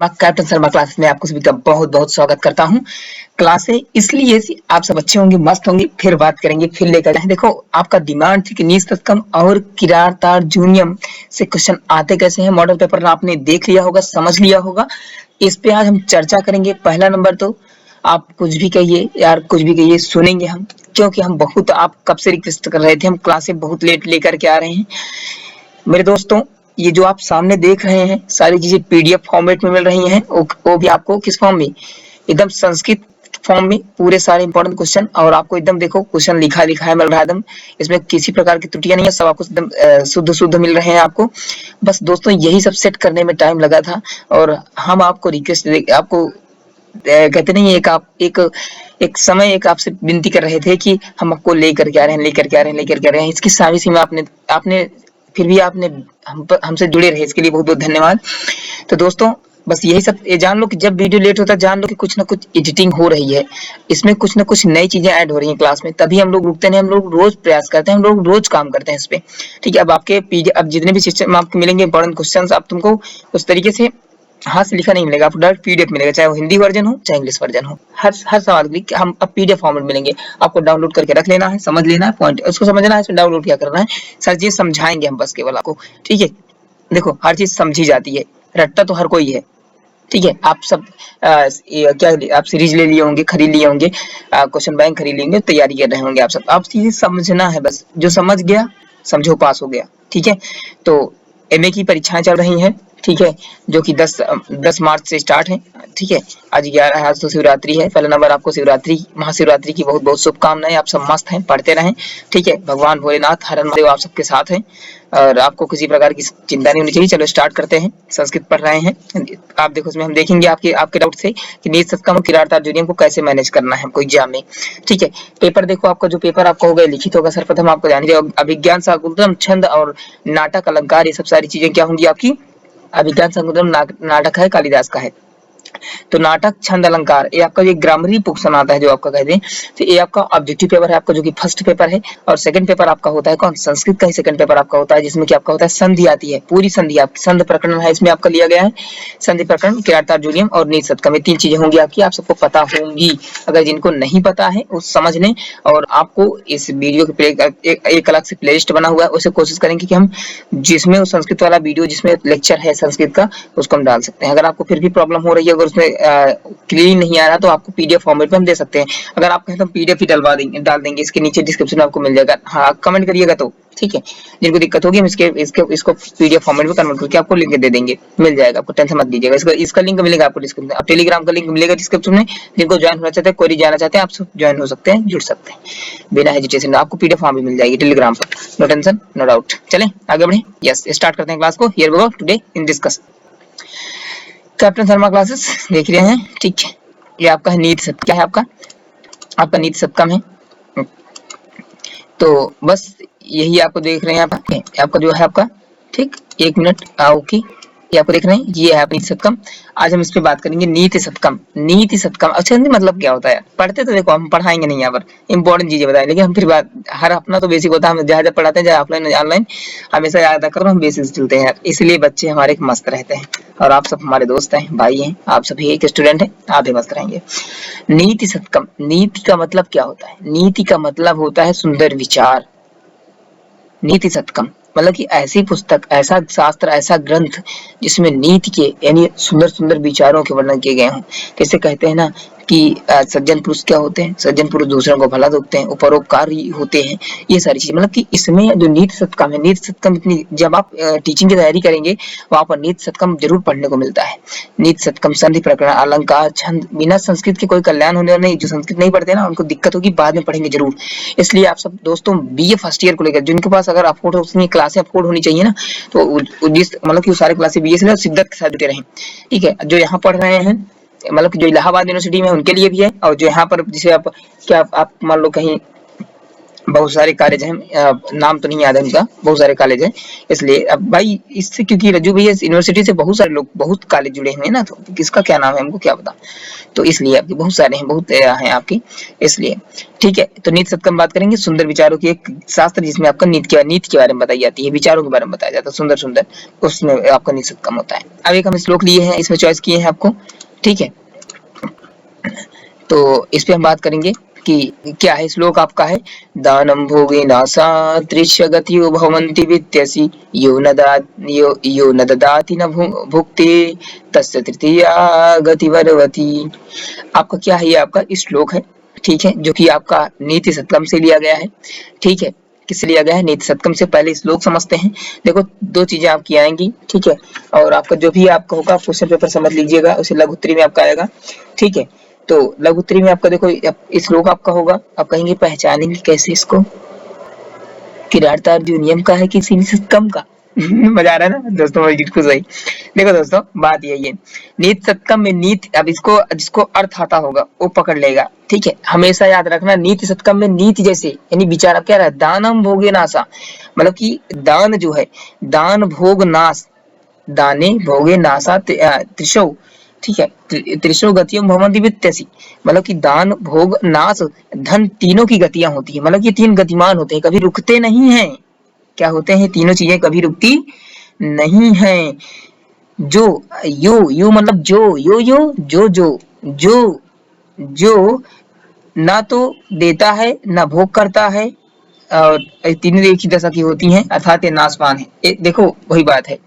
मैं captain Sharma classes में आपको सभी का बहुत बहुत स्वागत करता हूँ। क्लासें इसलिए आप सब अच्छे होंगे, मस्त होंगे। फिर बात करेंगे, फिर लेकर जाएं। देखो, आपका डिमांड थी कि नीच तत्कम और किरार तार जूनियम से क्वेश्चन आते कैसे हैं। मॉडल पेपर आपने देख लिया होगा, समझ लिया होगा। इस पे आज हम चर्चा करेंगे। पहला नंबर तो आप कुछ भी कहिए यार, कुछ भी कहिए, सुनेंगे हम, क्योंकि हम बहुत आप कब से रिक्वेस्ट कर रहे थे। हम क्लासें बहुत लेट लेकर के आ रहे हैं मेरे दोस्तों। ये जो आप सामने देख रहे हैं सारी चीजें पीडीएफ फॉर्मेट में मिल रही हैं। वो भी आपको किस फॉर्म में, एकदम संस्कृत फॉर्म में, पूरे सारे इंपॉर्टेंट क्वेश्चन। और आपको एकदम देखो क्वेश्चन लिखा लिखा है मिल रहा है एकदम। इसमें किसी प्रकार की त्रुटियां नहीं है, सब आपको एकदम शुद्ध शुद्ध मिल रहे हैं आपको। बस दोस्तों, यही सब सेट करने में टाइम लगा था। और हम आपको रिक्वेस्ट आपको कहते नहीं, एक आप एक समय एक आपसे विनती कर रहे थे कि हम आपको लेकर के आ रहे हैं, लेकर के आ रहे हैं, लेकर के आ रहे हैं। इसकी सारी सीमा आपने आपने फिर भी आपने हमसे जुड़े रहे, इसके लिए बहुत बहुत धन्यवाद। तो दोस्तों, बस यही सब ये जान लो कि जब वीडियो लेट होता है, जान लो कि कुछ ना कुछ एडिटिंग हो रही है, इसमें कुछ ना कुछ नई चीजें ऐड हो रही हैं क्लास में। तभी हम लोग रुकते नहीं, हम लोग रोज प्रयास करते हैं, हम लोग रोज काम करते हैं इस पे। ठीक है, अब आपके पीडीएफ, अब जितने भी सिस्टम आपको मिलेंगे इंपॉर्टेंट क्वेश्चंस, आप तुमको उस तरीके से हाथ से लिखा नहीं मिलेगा, आपको डायरेक्ट पीडीएफ मिलेगा, चाहे वो हिंदी वर्जन हो चाहे इंग्लिश वर्जन हो। हर सवाल के लिए हम अब पीडीएफ फॉर्मेट मिलेंगे। आपको डाउनलोड करके रख लेना है, समझ लेना है पॉइंट, उसको समझना है, इसमें डाउनलोड क्या करना है, सारी चीज समझाएंगे हम बस केवल आपको। ठीक है, देखो हर चीज समझी जाती है, रटता तो हर कोई है। ठीक है, आप सब क्या आप सीरीज ले लिए होंगे, खरीद लिए होंगे, क्वेश्चन बैंक खरीद लेंगे, तैयारी कर रहे होंगे आप सब। आप चीजें समझना है बस, जो समझ गया समझो पास हो गया। ठीक है, तो एमए की परीक्षाएं चल रही हैं। ठीक है, जो कि 10 मार्च से स्टार्ट है। ठीक है, आज 11 है, आज तो शिवरात्रि है। पहला नंबर आपको शिवरात्रि, महाशिवरात्रि की बहुत बहुत शुभकामनाएं। आप सब मस्त हैं, पढ़ते रहें। ठीक है, भगवान भोलेनाथ हर महादेव आप सबके साथ हैं, और आपको किसी प्रकार की चिंता नहीं होनी चाहिए। चलो स्टार्ट करते हैं। संस्कृत पढ़ रहे हैं आप, देखो इसमें हम देखेंगे आपके आपके डाउट से कि नीच सत्कम और किरार तार जूनियम को कैसे मैनेज करना है हमको एग्जाम में। ठीक है, पेपर देखो, आपका जो पेपर आपका होगा लिखित होगा। सर्वप्रथम आपको जानिए, अभिज्ञान शाकुंतलम, छंद और नाटक अलंकार, ये सब सारी चीजें क्या होंगी आपकी। अभिज्ञान शाकुंतलम नाटक है, कालिदास का है। तो नाटक, छंद, अलंकार, ये आपका ये ग्रामरी पोर्शन आता है जो आपका कहते हैं। तो ये आपका ऑब्जेक्टिव पेपर है आपका, जो कि फर्स्ट पेपर है। और सेकंड पेपर आपका होता है कौन, संस्कृत का ही सेकंड पेपर आपका होता है, जिसमें कि आपका होता है संधि आती है, पूरी संधि आपकी, संधि प्रकरण है इसमें आपका लिया गया है। संधि प्रकरण, किरार तार जूनियम और नीच सत्कम, ये 3 चीजें होंगी आपकी, आप सबको पता होंगी। अगर जिनको नहीं पता है वो समझ लें। और आपको इस वीडियो के एक अलग से प्लेलिस्ट बना हुआ है, उसे कोशिश करेंगे कि हम जिसमें वो संस्कृत वाला वीडियो जिसमें लेक्चर है संस्कृत का, उसको हम डाल सकते हैं। अगर आपको फिर भी प्रॉब्लम हो रही है, अगर उसमें क्लीन नहीं आ रहा, तो आपको पीडीएफ फॉर्मेट में हम दे सकते हैं। अगर आप कहें तो पीडीएफ ही डलवा देंगे, डाल देंगे, इसके नीचे डिस्क्रिप्शन में आपको मिल जाएगा। हाँ, कमेंट करिएगा तो ठीक है। जिनको दिक्कत होगी हम इसको पीडीएफ फॉर्मेट में कन्वर्ट करके आपको लिंक दे देंगे, मिल जाएगा, आपको टेंशन मत लीजिएगा। इसका लिंक मिलेगा आपको डिस्क्रिप्शन में, टेलीग्राम का लिंक मिलेगा डिस्क्रिप्शन में। जिनको ज्वाइन होना चाहते हैं, क्वेरी जाना चाहते हैं, आप सब ज्वाइन हो सकते हैं, जुड़ सकते हैं बिना हेजिटेशन। आपको पीडीएफ फॉर्म भी मिल जाएगी टेलीग्राम पर, नो टेंशन नो डाउट। चलें आगे बढ़े, यस स्टार्ट करते हैं क्लास को। Here we go today in discuss captain Sharma classes, देख रहे हैं। ठीक है, ये आपका है नीति सत्कम, क्या है आपका, आपका नीति सत्कम है। तो बस यही आपको देख रहे हैं आपका जो है आपका, ठीक, 1 मिनट आओ की, ये आपको देख रहे हैं, ये है नीति सत्कम। आज हम इस पे बात करेंगे नीति सत्कम। नीति सत्कम अच्छा मतलब क्या होता है, पढ़ते तो देखो हम पढ़ाएंगे नहीं यहाँ पर, इंपॉर्टेंट चीजें बताएं, लेकिन हम फिर बात हर अपना तो बेसिक होता है, हम जहाँ पढ़ाते हैं, चाहे ऑफलाइन ऑनलाइन, हमेशा याद रखकर हम बेसिक चलते हैं, इसलिए बच्चे हमारे मस्त रहते हैं। और आप सब हमारे दोस्त हैं, भाई हैं, आप सभी एक स्टूडेंट हैं, आप भी मस्त रहेंगे। नीति सत्कम, नीति का मतलब क्या होता है, नीति का मतलब होता है सुंदर विचार। नीति सत्कम मतलब कि ऐसी पुस्तक, ऐसा शास्त्र, ऐसा ग्रंथ जिसमें नीति के यानी सुंदर सुंदर विचारों के वर्णन किए गए हों। जैसे कहते हैं ना कि सज्जन पुरुष क्या होते हैं, सज्जन पुरुष दूसरों को भला देखते हैं, उपरोपकारी होते हैं, ये सारी चीजें। मतलब कि इसमें जो नीति सत्कम है, नीति सत्कम इतनी, जब आप टीचिंग की तैयारी करेंगे वहां पर नीति सत्कम जरूर पढ़ने को मिलता है। नीति सत्कम, संधि प्रकरण, अलंकार, छंद, बिना संस्कृत के कोई कल्याण होने वाला नहीं। जो संस्कृत नहीं पढ़ते ना उनको दिक्कत होगी, बाद में पढ़ेंगे जरूर। इसलिए आप सब दोस्तों बीए फर्स्ट ईयर को लेकर जिनके पास अगर अफोर्ड हो, क्लासें अफोर्ड होनी चाहिए ना, तो जिस मतलब कि सारे क्लासें बीए से शिद्दत के साथ जुटे रहें। ठीक है, जो यहाँ पढ़ रहे हैं, मतलब कि जो इलाहाबाद यूनिवर्सिटी में उनके लिए भी है, और जो यहाँ पर जिसे आप क्या आप मान लो कहीं बहुत सारे कॉलेज हैं, नाम तो नहीं याद है उनका, बहुत सारे कॉलेज हैं। इसलिए अब भाई इससे, क्योंकि रज्जू भैया यूनिवर्सिटी से बहुत सारे लोग, बहुत कॉलेज जुड़े हुए हैं ना, तो किसका क्या नाम है हमको क्या पता। तो इसलिए आपके बहुत सारे हैं, बहुत हैं आपकी, इसलिए ठीक है। तो नीति शतक में बात करेंगे, सुंदर विचारों की एक शास्त्र जिसमें आपका नीति के बारे में बताई जाती है, विचारों के बारे में बताया जाता है सुंदर सुंदर, उसमें आपका नीति शतक होता है। अब एक हम श्लोक लिए हैं, इसमें चॉइस किए हैं आपको, ठीक है। तो इस पे हम बात करेंगे कि क्या है। श्लोक आपका है, दानम भोगे नासा त्रिश्य गतियो भवन्ति वित्यसि यो न ददाति न भुक्ति तस्य तृतीया गतिवरवती। आपका क्या है, ये आपका श्लोक है, ठीक है, जो कि आपका नीति शतकम से लिया गया है, ठीक है। किससे लिया गया है, नीति शतकम से। पहले श्लोक समझते हैं। देखो दो चीजें आपकी आएंगी, ठीक है, और आपका जो भी आपका होगा क्वेश्चन पेपर समझ लीजिएगा, उसे लघु उत्तरी में आपका आएगा, ठीक है। तो लघु उत्तरी में आपका देखो श्लोक आपका होगा, आप कहेंगे पहचानेंगे कैसे इसको, किराता अर्जुनियम का है कि नीति शतकम का। मजा आ रहा है ना दोस्तों, बिल्कुल सही। देखो दोस्तों बात यही है, नीति शतकम में नीति, अब इसको जिसको अर्थ आता होगा वो पकड़ लेगा, ठीक है। हमेशा याद रखना, नीति शतकम में नीति जैसे यानी विचार क्या रहा है, दानम भोगे नासा, मतलब कि दान जो है, दान भोग नाश, दाने भोगे नासा त्रिशौ, ठीक है, त्रिशौ गतियों भवन्ति वित्यसि, मतलब कि दान भोग नाश धन तीनों की गतियां होती है, मतलब ये तीन गतिमान होते हैं, कभी रुकते नहीं है। क्या होते हैं, तीनों चीजें कभी रुकती नहीं है। जो यू मतलब जो ना तो देता है ना भोग करता है, और तीनों एक ही दशा की होती हैं, अर्थात ये नाशवान है। देखो वही बात है,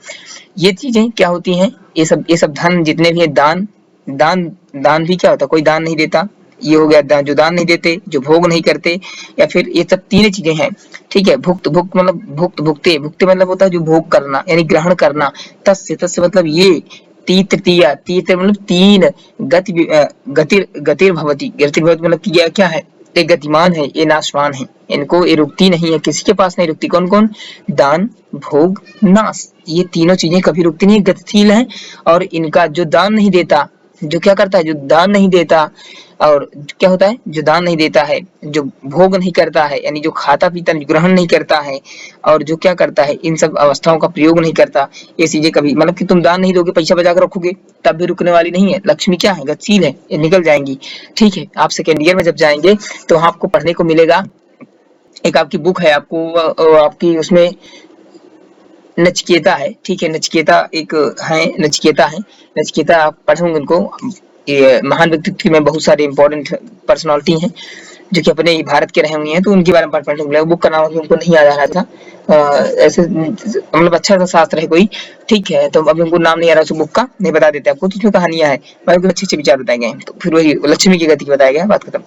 ये चीजें क्या होती हैं, ये सब धन जितने भी है, दान दान दान भी क्या होता है, कोई दान नहीं देता, ये हो गया दान, जो दान नहीं देते, जो भोग नहीं करते, या फिर ये सब तीन चीजें हैं, ठीक है। भुक्त भुक्त मतलब भुक्ते मतलब होता है जो भोग करना यानी ग्रहण करना, तस्य तस्य मतलब ये, तृतीया तीत मतलब तीन, गतिर भवती मतलब कि यह क्या है, ये गतिमान है, ये नाशवान है, इनको ये रुकती नहीं है, किसी के पास नहीं रुकती। कौन कौन, दान भोग नाश, ये तीनों चीजें कभी रुकती नहीं, गतिशील है। और इनका जो दान नहीं देता, जो क्या करता है, जो दान नहीं देता, और क्या होता है, जो दान नहीं देता है, जो भोग नहीं करता है यानी जो खाता पीता ग्रहण नहीं करता है, और जो क्या करता है, इन सब अवस्थाओं का प्रयोग नहीं करता, ये चीजें कभी, मतलब कि तुम दान नहीं दोगे, पैसा बचा कर रखोगे, तब भी रुकने वाली नहीं है। लक्ष्मी क्या है, गतिशील है, ये निकल जाएंगी, ठीक है। आप सेकेंड ईयर में जब जाएंगे तो वहां आपको पढ़ने को मिलेगा, एक आपकी बुक है, आपको आपकी उसमें नचिकेता है, ठीक है, नचिकेता एक है, नचिकेता आप पढ़ोगे उनको, ये महान व्यक्तित्व में बहुत सारे इंपॉर्टेंट पर्सनालिटी हैं जो कि अपने भारत के रहे हुए हैं, तो उनके बारे में पढ़ने को मिलेगा। बुक का नाम उनको नहीं याद आ रहा था, ऐसे मतलब अच्छा सा शास्त्र है कोई, ठीक है, तो अब उनको नाम नहीं आ रहा उस बुक का, नहीं बता देते आपको, तो उसमें कहानियां है, अच्छे अच्छे विचार बताए गए, तो फिर वही लक्ष्मी की गति बताया गया, बात खत्म।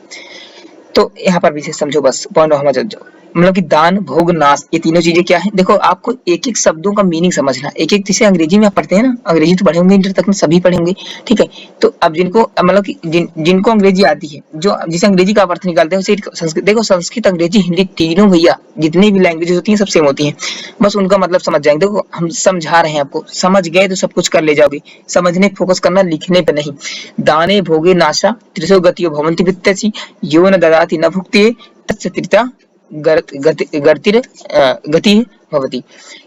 तो यहाँ पर विशेष समझो, बस पॉइंट समझ जाओ, मतलब कि दान भोग नाश, ये तीनों चीजें क्या है। देखो आपको एक एक शब्दों का मीनिंग समझना, एक एक जैसे अंग्रेजी में आप पढ़ते हैं ना, अंग्रेजी तो पढ़े होंगे, इंटर तक में सभी पढ़ेंगे, ठीक है। तो अब जिनको मतलब कि जिनको अंग्रेजी आती है, जो जिसे अंग्रेजी का अर्थ निकालते हैं, उसे संस्कृत, देखो संस्कृत अंग्रेजी हिंदी तीनों भैया जितनी भी लैंग्वेजेस होती हैं सब सेम होती हैं, बस उनका मतलब समझ जाएंगे। देखो हम समझा रहे हैं आपको, समझ गए तो सब कुछ कर ले जाओगे, समझने फोकस करना, लिखने पे नहीं। दाने भोगे नाशा त्रिशो गतियो भवन्ति वित्तसि यो न ददाति न भुक्ति तस्य तृतीया गति भवती,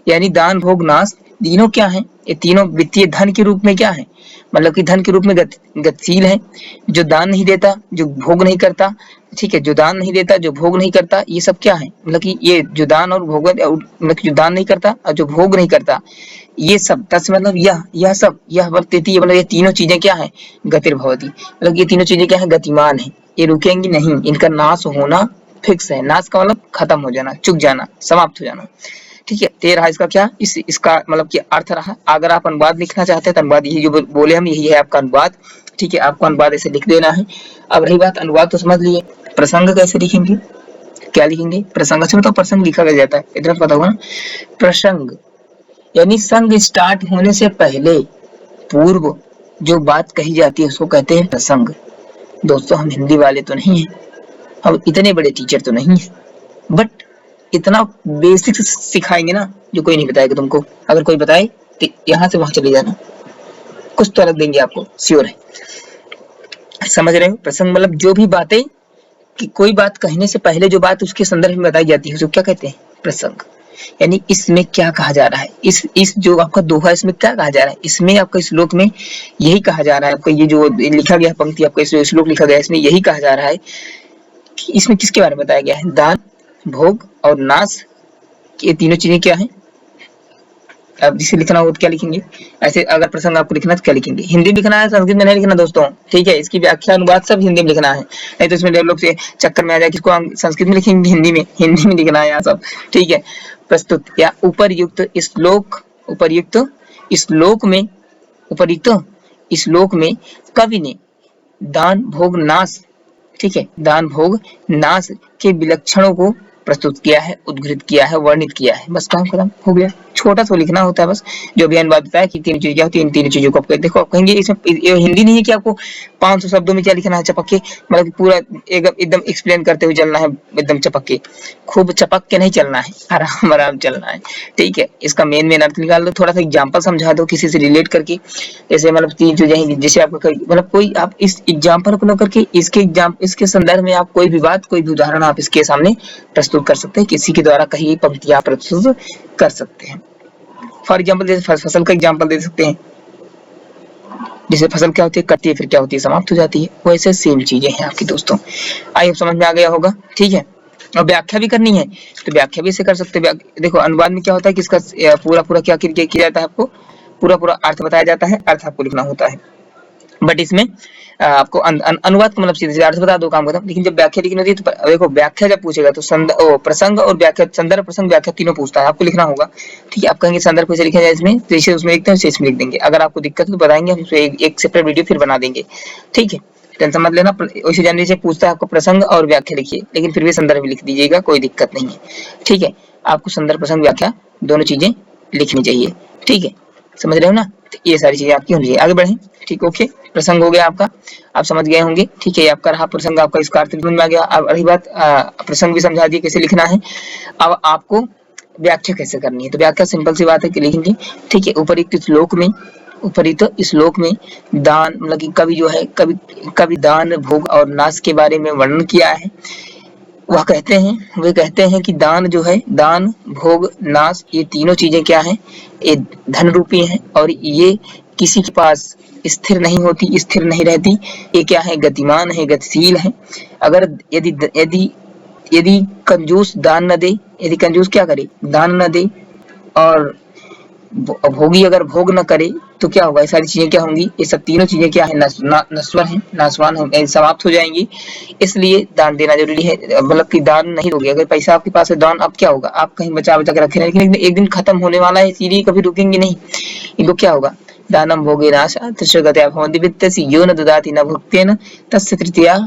यानी दान भोग नाश तीनों क्या है, ये तीनों वित्तीय धन के रूप में क्या है, मतलब कि धन के रूप में गतिशील है, जो दान नहीं देता, जो भोग नहीं करता, ठीक है, जो दान नहीं देता, जो भोग नहीं करता, ये सब क्या है, मतलब कि ये जो दान और भोग, मतलब जो दान नहीं करता और जो भोग नहीं करता, ये सब तस् मतलब यह सब, यह वर्तती, मतलब ये तीनों चीजें क्या है, गतिर्भवती, मतलब ये तीनों चीजें क्या है, गतिमान है, ये रुकेंगी नहीं, इनका नाश होना फिक्स है। नाश का मतलब खत्म हो जाना, चुक जाना, समाप्त हो जाना, ठीक है। तो ये रहा इसका क्या, इसका मतलब कि अर्थ रहा। अगर आप अनुवाद लिखना चाहते हैं तो अनुवाद यही जो बोले हम, यही है आपका अनुवाद, ठीक है, आपको अनुवाद ऐसे लिख देना है। अब रही बात, अनुवाद तो समझ लिए, प्रसंग कैसे लिखेंगे, क्या लिखेंगे, प्रसंग से मतलब प्रसंग लिखा गया जाता है, इतना पता होगा ना। प्रसंग यानी संग स्टार्ट होने से पहले, पूर्व जो बात कही जाती है उसको कहते हैं प्रसंग। दोस्तों हम हिंदी वाले तो नहीं है, हम इतने बड़े टीचर तो नहीं है, बट इतना बेसिक सिखाएंगे ना जो कोई नहीं बताएगा तुमको। अगर कोई बताए तो यहाँ से वहां चले जाना, कुछ तो अलग देंगे आपको, श्योर है। समझ रहे हो, प्रसंग मतलब जो भी बातें कि कोई बात कहने से पहले जो बात उसके संदर्भ में बताई जाती है उसको क्या कहते हैं? प्रसंग। यानी इसमें क्या कहा जा रहा है, इस जो आपका दोहा इसमें क्या कहा जा रहा है, इसमें आपका श्लोक में यही कहा जा रहा है, आपका ये जो लिखा गया पंक्ति आपका श्लोक लिखा गया है इसमें यही कहा जा रहा है कि इसमें किसके बारे में बताया गया है? दान, भोग और नाश, ये तीनों चीजें क्या है? अब जिसे लिखना हो तो क्या लिखेंगे? ऐसे अगर प्रसंग आपको लिखना है तो क्या लिखेंगे? हिंदी में लिखना है, संस्कृत में नहीं लिखना दोस्तों, ठीक है। इसकी व्याख्या अनुवाद सब हिंदी में लिखना है, नहीं तो इसमें लोग से चक्कर में आ जाए किसको हम संस्कृत में लिखेंगे, हिंदी में लिखना है यहाँ सब, ठीक है। प्रस्तुत या उपर्युक्त श्लोक में कवि ने दान भोग नाश, ठीक है, दान भोग नाश के विलक्षणों को प्रस्तुत किया है, उद्धृत किया है, वर्णित किया है। बस काम खत्म हो गया। छोटा सा लिखना होता है बस, जो भी अनुवाद बताया कि तीन चीजें क्या होती है, इन तीन चीजों को आपको देखो, आप कहेंगे इसमें हिंदी नहीं है कि आपको 500 शब्दों में क्या लिखना है चपक के, मतलब पूरा एकदम एक्सप्लेन करते हुए चलना है, एकदम चपक के, खूब चपक के नहीं चलना है, आराम आराम चलना है, ठीक है। इसका मेन अर्थ निकाल दो, थोड़ा सा एग्जाम्पल समझा दो किसी से रिलेट करके, जैसे मतलब तीन चीजें जैसे आपको मतलब कोई आप इस एग्जाम्पल को लेकर के इसके संदर्भ में आप कोई भी बात, कोई भी उदाहरण आप इसके सामने प्रस्तुत कर सकते हैं, किसी के द्वारा कही पंक्तियां प्रस्तुत कर सकते हैं। फॉर एग्जाम्पल जैसे फसल का एग्जाम्पल दे सकते हैं, जैसे फसल क्या होती है, कटती है, फिर क्या होती है, समाप्त हो जाती है। वैसे सेम चीजें हैं आपकी दोस्तों, आई होप समझ में आ गया होगा, ठीक है। और व्याख्या भी करनी है तो व्याख्या भी इसे कर सकते हैं। देखो अनुवाद में क्या होता है कि इसका पूरा क्या किया जाता है, आपको पूरा अर्थ बताया जाता है, अर्थ आपको लिखना होता है। बट इसमें आपको अनुवाद का मतलब सीधे अर्थ बता दो, काम खत्म। लेकिन जब व्याख्या लिखनी होती है तो देखो व्याख्या जब पूछेगा तो प्रसंग और व्याख्या, संदर्भ प्रसंग व्याख्या तीनों पूछता है, आपको लिखना होगा, ठीक है। आप कहेंगे संदर्भ कैसे लिखा जाए इसमें, जैसे उसमें लिखते हैं वैसे इसमें लिख देंगे। अगर आपको दिक्कत है तो बताएंगे, हम एक सेपरेट वीडियो फिर बना देंगे, ठीक है, टेंशन मत लेना। वैसे जानने से पूछता है आपको प्रसंग और व्याख्या लिखिए, लेकिन फिर भी संदर्भ भी लिख दीजिएगा, कोई दिक्कत नहीं है, ठीक है। आपको संदर्भ प्रसंग व्याख्या दोनों चीजें लिखनी चाहिए, ठीक है, समझ रहे हो ना। तो ये सारी चीजें आपकी होनी चाहिए। आगे बढ़े, ठीक, ओके। प्रसंग हो गया आपका, आप समझ गए होंगे, ठीक है। आपका रहा प्रसंग, आपका इसका अर्थ समझ में आ गया। अब रही बात प्रसंग भी समझा दिए कैसे लिखना है, अब आपको व्याख्या कैसे करनी है। तो व्याख्या सिंपल सी बात है कि लिखेंगे, ठीक है। उपरोक्त श्लोक में दान मतलब कि कवि जो है, कवि दान भोग और नाश के बारे में वर्णन किया है। वे कहते हैं कि दान जो है, दान भोग नाश, ये तीनों चीजें क्या हैं, ये धन रूपी हैं, और ये किसी के पास स्थिर नहीं होती, स्थिर नहीं रहती। ये क्या है, गतिमान है, गतिशील है। अगर यदि कंजूस दान न दे, यदि कंजूस क्या करे, दान न दे, और भोगी अगर भोग न करे तो क्या होगा, ये सारी चीजें क्या होंगी, ये सब तीनों चीजें क्या है, नश्वर है, नाशवान हो, समाप्त हो जाएंगी। इसलिए दान देना जरूरी है। मतलब कि दान नहीं दोगे, अगर पैसा आपके पास है, दान अब क्या होगा, आप कहीं बचा के रखे हैं, लेकिन एक दिन खत्म होने वाला है, सीढ़ी कभी रुकेंगे नहीं। इनको क्या होगा, दानम भोगे नाशा तृष्णगत्या भवन्ति वित्तस्य यो न ददाति न भुक्तेन तस्य तृतीया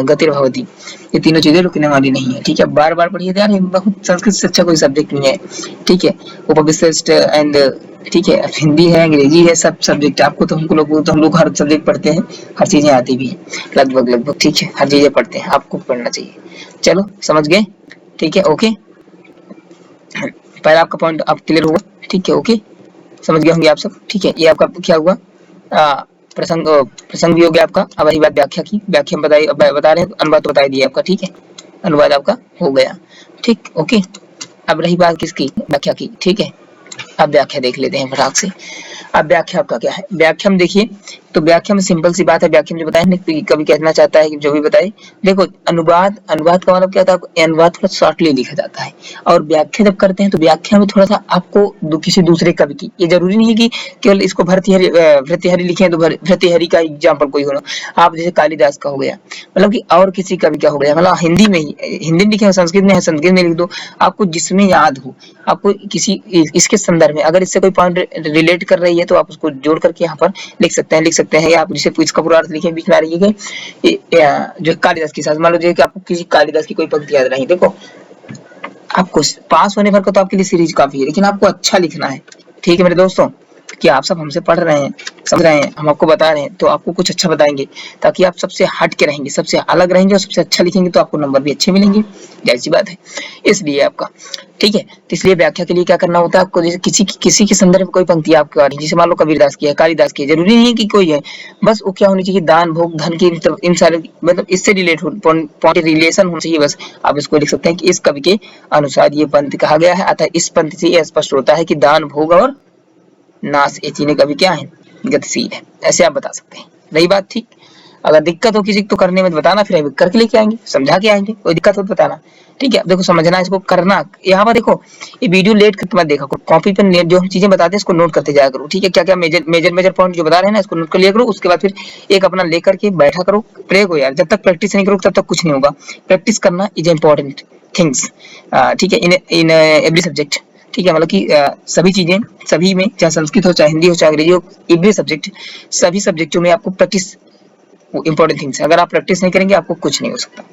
गतिर्भवति। ये तीनों चीजें रुकने वाली नहीं है, ठीक है। बार बार पढ़िए यार, बहुत संस्कृत से अच्छा कोई सब्जेक्ट नहीं है, ठीक है। उपविशिष्ट एंड, ठीक है, हिंदी है, अंग्रेजी है, सब सब्जेक्ट आपको तो हम लोग हर सब्जेक्ट पढ़ते हैं, हर चीजें आती भी है लगभग, ठीक है, हर चीजें पढ़ते हैं, आपको पढ़ना चाहिए। चलो समझ गए, ठीक है, ओके। पहला आपका पॉइंट आप क्लियर हुआ, ठीक है, ओके, समझ गए होंगे आप सब, ठीक है। ये आपका क्या हुआ, प्रसंग भी हो गया आपका। अब रही बात व्याख्या की, व्याख्या बता रहे हैं, अनुवाद तो बता दिया आपका, ठीक है, अनुवाद आपका हो गया, ठीक, ओके। अब रही बात किसकी, व्याख्या की, ठीक है। अब व्याख्या देख लेते हैं फटाक से। अब व्याख्या आपका क्या है, व्याख्या में देखिए, तो व्याख्या में सिंपल सी बात है, व्याख्या में जो बताया कभी कहना चाहता है कि जो भी बताए, देखो अनुवाद का मतलब क्या था, अनुवाद थोड़ा शॉर्टली लिखा जाता है, और व्याख्या जब करते हैं तो व्याख्या में थोड़ा सा आपको किसी दूसरे कवि की, ये जरूरी नहीं है कि केवल इसको भर्तृहरि लिखे तो भर्तृहरि का एग्जाम्पल कोई हो, आप जैसे कालिदास का हो गया, मतलब कि और किसी कवि का हो गया, मतलब हिंदी में लिखे, संस्कृत में है, संस्कृत में लिख दो, आपको जिसमें याद हो, आपको किसी इसके संदर्भ में अगर इससे कोई पॉइंट रिलेट कर रही है तो आप उसको जोड़ करके यहाँ पर लिख सकते हैं। या आप जिसे इसका पूरा अर्थ लिखे, बीच में आ रही है जो कालिदास के साथ, मान लो कि आपको किसी कालिदास की कोई पंक्ति याद नहीं, देखो आपको पास होने भर को तो आपके लिए सीरीज काफी है, लेकिन आपको अच्छा लिखना है, ठीक है मेरे दोस्तों। कि आप सब हमसे पढ़ रहे हैं, समझ रहे हैं, हम आपको बता रहे हैं, तो आपको कुछ अच्छा बताएंगे ताकि आप सबसे हट के रहेंगे, सबसे अलग रहेंगे और सबसे अच्छा लिखेंगे तो आपको नंबर भी अच्छे मिलेंगे, जाहिर सी बात है। इसलिए आपका ठीक है, तो इसलिए व्याख्या के लिए क्या करना होता है आपको, जैसे किसी के संदर्भ में कोई पंक्ति आपको आ रही है, जैसे मान लो कबीरदास की है, कालिदास की है, जरूरी नहीं है कि कोई है, बस वो क्या होनी चाहिए, दान भोग धन की इन सारे मतलब इससे रिलेट पॉइंट रिलेशन होना चाहिए, बस आप इसको लिख सकते हैं कि इस कवि के अनुसार ये पंथ कहा गया है, अतः इस पंथ से यह स्पष्ट होता है कि दान भोग और नाश ये तीनों कवि क्या है, गतिशील है, ऐसे आप बता सकते हैं। रही बात ठीक, अगर दिक्कत हो किसी को तो करने में बताना, फिर करके लेके आएंगे, समझा के आएंगे, कोई दिक्कत हो तो बताना। ठीक है, अब देखो समझना इसको करना, यहाँ पर देखो ये वीडियो लेट करके मत देखा करो, कॉपी पर जो हम चीजें बताते हैं इसको नोट करते जाया करो। ठीक है, क्या क्या मेजर पॉइंट जो बता रहे हैं ना इसको नोट कर लिया करो, उसके बाद फिर एक अपना लेकर के बैठा करो, प्रे को यार, जब तक प्रैक्टिस नहीं करो तब तक कुछ नहीं होगा। प्रैक्टिस करना इज इम्पोर्टेंट थिंग्स, ठीक है, इन एवरी सब्जेक्ट। ठीक है, मतलब कि सभी चीजें, सभी में, चाहे संस्कृत हो, चाहे हिंदी हो, चाहे अंग्रेजी हो, एवरी सब्जेक्ट, सभी सब्जेक्टों में आपको प्रैक्टिस इंपॉर्टेंट थिंग्स है। अगर आप प्रैक्टिस नहीं करेंगे आपको कुछ नहीं हो सकता।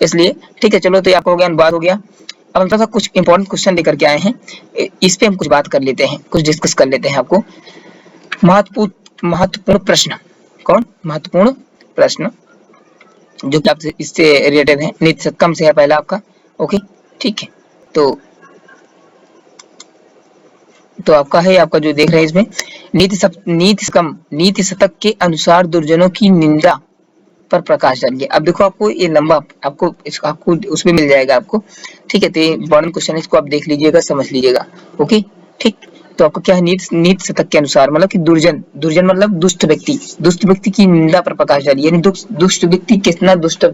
इसलिए ठीक है, चलो तो ये आपका हो गया, अनुवाद हो गया। अब हम थोड़ा सा कुछ इंपॉर्टेंट क्वेश्चन लेकर के आए हैं, इस पे हम कुछ बात कर लेते हैं, कुछ डिस्कस कर लेते हैं। आपको महत्वपूर्ण प्रश्न, कौन महत्वपूर्ण प्रश्न जो कि आपसे इससे रिलेटेड है, नीति शतकम से है पहला आपका। ओके ठीक है, तो आपका है, आपका जो देख रहे हैं इसमें नीति शतक के अनुसार दुर्जनों की निंदा पर प्रकाश डालिए। अब देखो आपको ये लंबा आपको उसमें मिल जाएगा आपको। ठीक है, तो ये इंपॉर्टेंट क्वेश्चन है, इसको आप देख लीजिएगा, समझ लीजिएगा। ओके ठीक, तो आपको क्या है, नीति शतक के अनुसार मतलब कि दुर्जन मतलब दुष्ट व्यक्ति की निंदा पर प्रकाश डालिए, यानी दुष्ट व्यक्ति कितना दुष्ट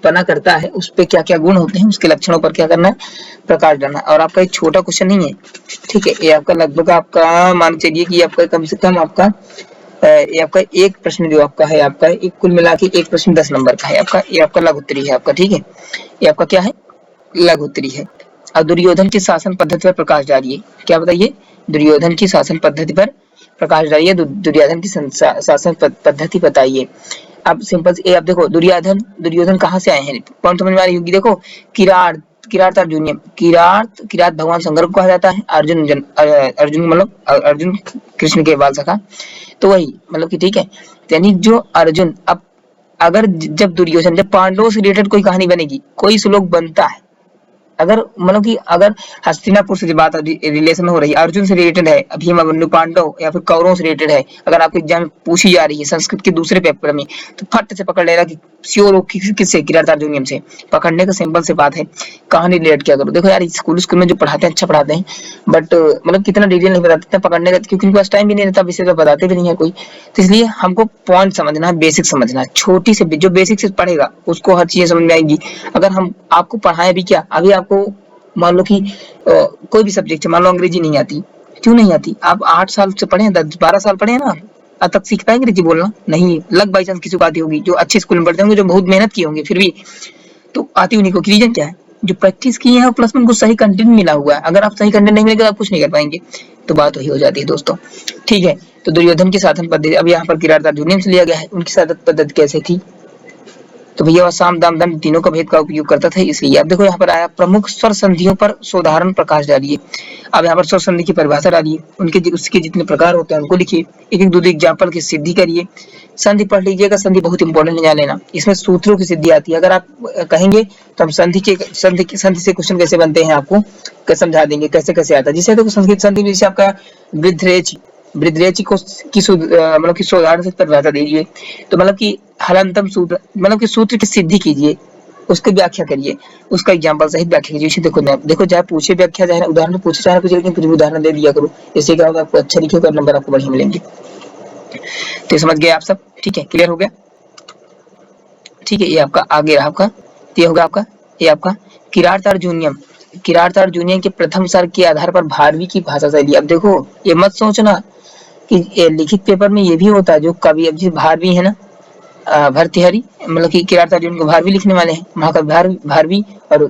पना करता है, उस पे क्या क्या गुण होते हैं, उसके लक्षणों पर क्या करना है, प्रकाश डालना। और आपका एक छोटा क्वेश्चन नहीं है, ठीक है, ये आपका लगभग आपका मान चलिए कि आपका कम से कम आपका ये आपका एक प्रश्न जो आपका है, आपका एक कुल मिला के एक प्रश्न 10 नंबर का है आपका, ये आपका लघु उत्तरी है आपका। ठीक है, ये आपका क्या है, लघु उत्तरी है। और दुर्योधन की शासन पद्धति पर प्रकाश डालिए, क्या बताइए, दुर्योधन की शासन पद्धति पर प्रकाश डालिए, दुर्योधन की शासन पद्धति बताइए। अब सिंपल ये आप देखो, दुर्योधन कहाँ से आए हैं, कौन समझ में आ रही होगी। देखो किरात अर्जुनियम, किरात भगवान शंकर को कहा जाता है, अर्जुन मतलब अर्जुन कृष्ण के बाल सखा, तो वही मतलब कि ठीक है, यानी जो अर्जुन, अब अगर जब दुर्योधन, जब पांडवों से रिलेटेड कोई कहानी बनेगी, कोई श्लोक बनता है, अगर मतलब कि अगर हस्तिनापुर से बात रिलेशन हो रही है, अर्जुन से रिलेटेड है, अभिमन्यु पांडव या फिर कौरवों से रिलेटेड है, अगर आपको एग्जाम में पूछी जा रही है संस्कृत के दूसरे पेपर में, तो फट से पकड़ लेना कि श्योर हो किससे, किरात अर्जुनियम से। पकड़ने का सिंपल से बात है, कहानी रिलेट क्या करो। देखो यार स्कूल में जो पढ़ाते हैं अच्छा पढ़ाते हैं, बट मतलब कितना डिटेल नहीं बताते पकड़ने का, क्योंकि उनके पास टाइम भी नहीं रहता, विषय तो बताते भी नहीं है कोई। तो इसलिए हमको पॉइंट समझना है, बेसिक समझना है, छोटी से जो बेसिक से पढ़ेगा उसको हर चीजें समझ में आएगी। अगर हम आपको पढ़ाएं भी क्या, अभी आपको मान लो कि कोई भी सब्जेक्ट है, मान लो अंग्रेजी नहीं आती, क्यों नहीं आती, आप 8 साल से पढ़े हैं, 10-12 साल पढ़े हैं ना, अब तक सीख पाएंगे अंग्रेजी बोलना नहीं, लग बाई चांस किसी को आती होगी, जो अच्छे स्कूल में पढ़ते होंगे, जो बहुत मेहनत की होंगे, फिर भी तो आती उन्हीं को। रीजन क्या है, जो प्रैक्टिस की है, प्लस में उनको सही कंटेंट मिला हुआ है। अगर आप सही कंटेंट नहीं मिलेगा आप कुछ नहीं कर पाएंगे, तो बात वही हो जाती है दोस्तों। ठीक है, तो दुर्योधन की शासन पद्धति, अब यहाँ पर किरात अर्जुनियम से लिया गया है, उनकी शासन पद्धति कैसे थी, तो भैया साम दाम दंड तीनों का भेद का उपयोग करता था। इसलिए अब देखो यहाँ पर आया, प्रमुख स्वर संधियों पर साधारण प्रकाश डालिए। अब यहाँ पर स्वर संधि की परिभाषा डालिए, उसके जितने प्रकार होते हैं उनको लिखिए, एक एक दो एग्जाम्पल की सिद्धि करिए। संधि पढ़ लीजिएगा, संधि बहुत इंपॉर्टेंट है, जान लेना, इसमें सूत्रों की सिद्धि आती है। अगर आप कहेंगे तो हम संधि से क्वेश्चन कैसे बनते हैं आपको समझा देंगे, कैसे कैसे आता है। जिससे देखो संस्कृत संधि में जैसे आपका वृद्धरेच को मतलब कि साधारण से परिभाषा दीजिए, तो मतलब कि हलंतम सूत्र, मतलब कि सूत्र की सिद्धि कीजिए, उसकी व्याख्या करिए, उसका एग्जांपल सहित व्याख्या कीजिए। देखो चाहे पूछे व्याख्या, चाहे उदाहरण पूछे, चाहे कुछ, लेकिन कुछ उदाहरण दे दिया करो, इससे क्या होगा, आपको अच्छा लिखेगा और नंबर आपको बढ़िया मिलेंगे। तो समझ गए आप सब, ठीक है, क्लियर हो गया। ठीक है, ये आपका आगे रहा, आपका ये होगा आपका, ये आपका किरात अर्जुनियम के प्रथम सार के आधार पर भारवी की भाषा शैली। अब देखो ये मत सोचना कि लिखित पेपर में ये भी होता है, जो कवि अब जैसे भारवी है ना, भर्तृहरि, मतलब कि किरात अर्जुन को भारवी लिखने वाले हैं, महाकवि भारवी, और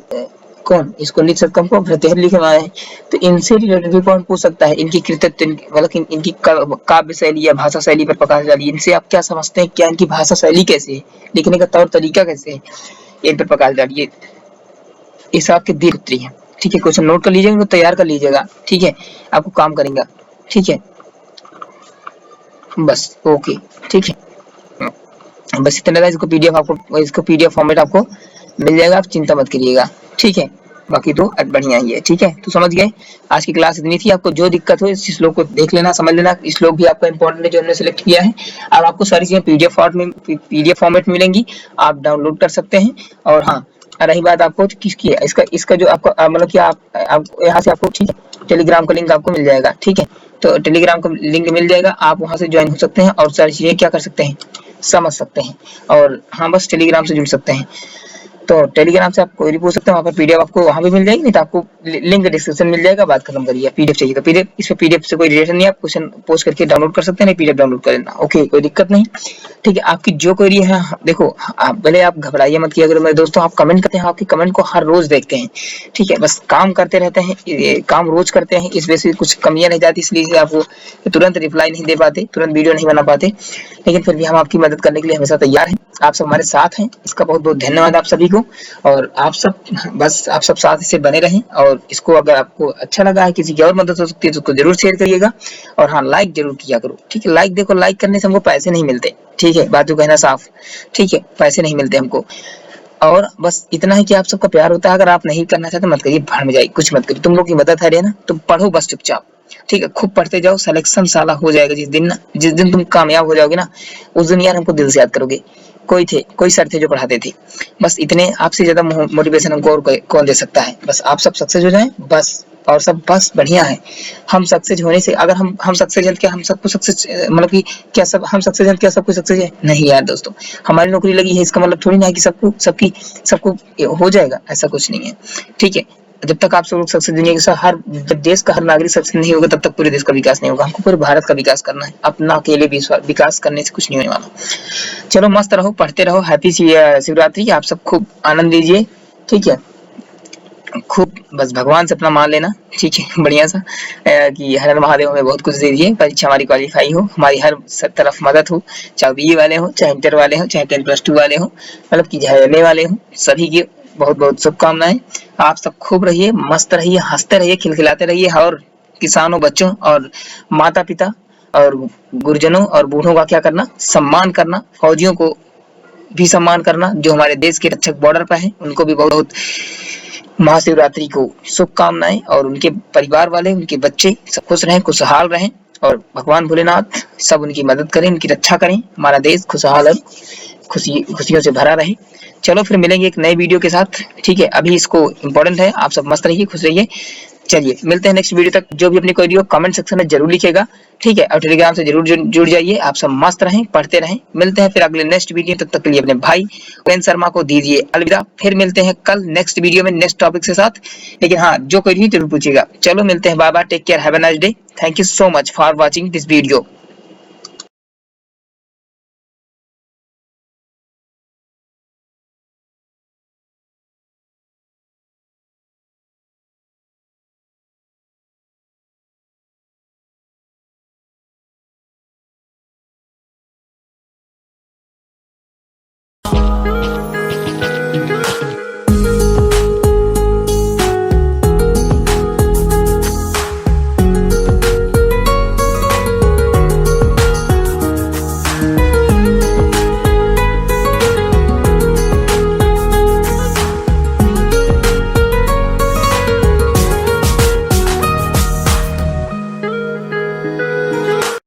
कौन इसको नीति शतकम को भर्तृहरि लिखने वाले हैं। तो इनसे रिलेटेड भी कौन पूछ सकता है, इनकी कृतित्व, मतलब इनकी काव्य शैली या भाषा शैली पर प्रकाश डालिए। इनसे आप क्या समझते हैं, क्या इनकी भाषा शैली कैसे है, लिखने का तौर तरीका कैसे है, इन पर प्रकाश डालिए। इस आपके दीर्घ उत्तरी है। ठीक है, क्वेश्चन नोट कर लीजिएगा, तैयार कर लीजिएगा। ठीक है, आपको काम करेंगे। ठीक है, बस ओके, ठीक है। बस इतना था, इसको पीडीएफ फॉर्मेट आपको मिल जाएगा, आप चिंता मत करिएगा, ठीक है। बाकी तो बढ़िया ही है, ठीक है। तो समझ गए, आज की क्लास इतनी थी। आपको जो दिक्कत हो इस श्लोक को देख लेना, समझ लेना। इस श्लोक भी आपका इंपॉर्टेंट है जो हमने सिलेक्ट किया है। अब आपको सारी चीजें पीडीएफ फॉर्मेट में मिलेंगी, आप डाउनलोड कर सकते हैं। और हाँ, रही बात आपको किसकी है, इसका जो आपको मतलब कि आप यहाँ से आपको, ठीक है, टेलीग्राम का लिंक आपको मिल जाएगा, ठीक है। तो टेलीग्राम का लिंक मिल जाएगा, आप वहां से ज्वाइन हो सकते हैं और सारी चीजें क्या कर सकते हैं, समझ सकते हैं। और हाँ, बस टेलीग्राम से जुड़ सकते हैं। तो टेलीग्राम से आप कोई भी पूछ सकते हैं, वहाँ पर पीडीएफ आपको वहाँ भी मिल जाएगी, नहीं तो आपको लिंक डिस्क्रिप्शन मिल जाएगा। बात खत्म करिए। पीडीएफ चाहिए तो पीडीएफ, इसमें पीडीएफ से कोई रिलेशन नहीं है, आप क्वेश्चन पोस्ट करके डाउनलोड कर सकते हैं, नहीं पीडीएफ डाउनलोड कर लेना, ओके, कोई दिक्कत नहीं, ठीक है। आपकी जो क्वेरी है, देखो आप पहले आप घबराइए मत किया करो मेरे दोस्तों, आप कमेंट करते हैं, आपकी कमेंट को हर रोज देखते हैं, ठीक है। बस काम करते रहते हैं, काम रोज करते हैं, इस वजह से कुछ कमियां रह जाती, इसलिए आपको तुरंत रिप्लाई नहीं दे पाते, तुरंत वीडियो नहीं बना पाते, लेकिन फिर भी हम आपकी मदद करने के लिए हमेशा तैयार हैं। आप सब हमारे साथ हैं, इसका बहुत बहुत धन्यवाद आप सभी को। और आप सब बस आप सब साथ से बने रहें। और इसको अगर आपको अच्छा लगा है, किसी की और मदद हो सकती है, तो उसको जरूर शेयर करिएगा। और हाँ, लाइक जरूर किया करो, ठीक है। लाइक देखो, लाइक करने से हमको पैसे नहीं मिलते, ठीक है, बात तो कहना साफ, ठीक है, पैसे नहीं मिलते हमको। और बस इतना ही कि आप सबका प्यार होता है। अगर आप नहीं करना चाहते मत करिए, भाड़ में जाइए, कुछ मत करिए, तुम लोग की मदद है ना, तुम पढ़ो बस चुपचाप, ठीक है। खूब पढ़ते जाओ, सिलेक्शन साला हो जाएगा जिस दिन तुम कामयाब हो जाओगे ना, उस दिन यार हमको दिल से याद करोगे। कोई सर थे जो पढ़ाते थे, बस इतने, आपसे ज्यादा मोटिवेशन हमको और कौन दे सकता है। बस आप सब सक्सेस हो जाएं बस, और सब बस बढ़िया है। हम सक्सेस होने से, अगर हम सक्सेस जन के हम सबको सक्सेस, मतलब कि क्या सब हम सक्सेस जन क्या सबको सक्सेस है, नहीं यार दोस्तों। हमारी नौकरी लगी है, इसका मतलब थोड़ी ना है कि सबको हो जाएगा, ऐसा कुछ नहीं है, ठीक है। जब तक आप सब लोग सक्सेस, दुनिया के हर, जब देश का हर नागरिक सक्सेस नहीं होगा, तब तक पूरे देश का विकास नहीं होगा। हमको पूरे भारत का विकास करना है, अपना अकेले विकास करने से कुछ नहीं होने वाला। चलो मस्त रहो, पढ़ते रहो, हैप्पी शिवरात्रि, आप सब खूब आनंद लीजिए, ठीक है। खूब बस भगवान से अपना मान लेना, ठीक है, बढ़िया सा, कि हर हर महादेव हमें बहुत कुछ दे दिए, परीक्षा हमारी क्वालिफाई हो, हमारी हर तरफ मदद हो, चाहे बीए वाले हो, चाहे इंटर वाले हो, चाहे 10+2 वाले हो, मतलब कि झेलने वाले हो, सभी की बहुत बहुत शुभकामनाएं। आप सब खूब रहिए, मस्त रहिए, हंसते रहिए, खिलखिलाते रहिए। और किसानों, बच्चों और माता पिता और गुरुजनों और बूढ़ों का क्या करना, सम्मान करना, फौजियों को भी सम्मान करना, जो हमारे देश के रक्षक बॉर्डर पर है, उनको भी बहुत बहुत महाशिवरात्रि को शुभकामनाएं। और उनके परिवार वाले, उनके बच्चे सब खुश रहें, खुशहाल रहें, और भगवान भोलेनाथ सब उनकी मदद करें, उनकी रक्षा करें, हमारा देश खुशहाल और खुशियों से भरा रहे। चलो फिर मिलेंगे एक नए वीडियो के साथ, ठीक है। अभी इसको इम्पोर्टेंट है, आप सब मस्त रहिए, खुश रहिए। चलिए मिलते हैं नेक्स्ट वीडियो तक। जो भी अपनी क्वेरी हो कमेंट सेक्शन में जरूर लिखेगा, ठीक है। और टेलीग्राम से जरूर जुड़ जाइए। आप सब मस्त रहें, पढ़ते रहें। मिलते हैं फिर अगले नेक्स्ट वीडियो, तब तक के लिए अपने भाई उपेंद्र शर्मा को दीजिए अलविदा। फिर मिलते हैं कल नेक्स्ट वीडियो में नेक्स्ट टॉपिक के साथ, लेकिन हाँ, जो क्वेरी जरूर पूछिएगा। चलो मिलते हैं, bye bye, take care, have a nice day, thank you so much for watching this video.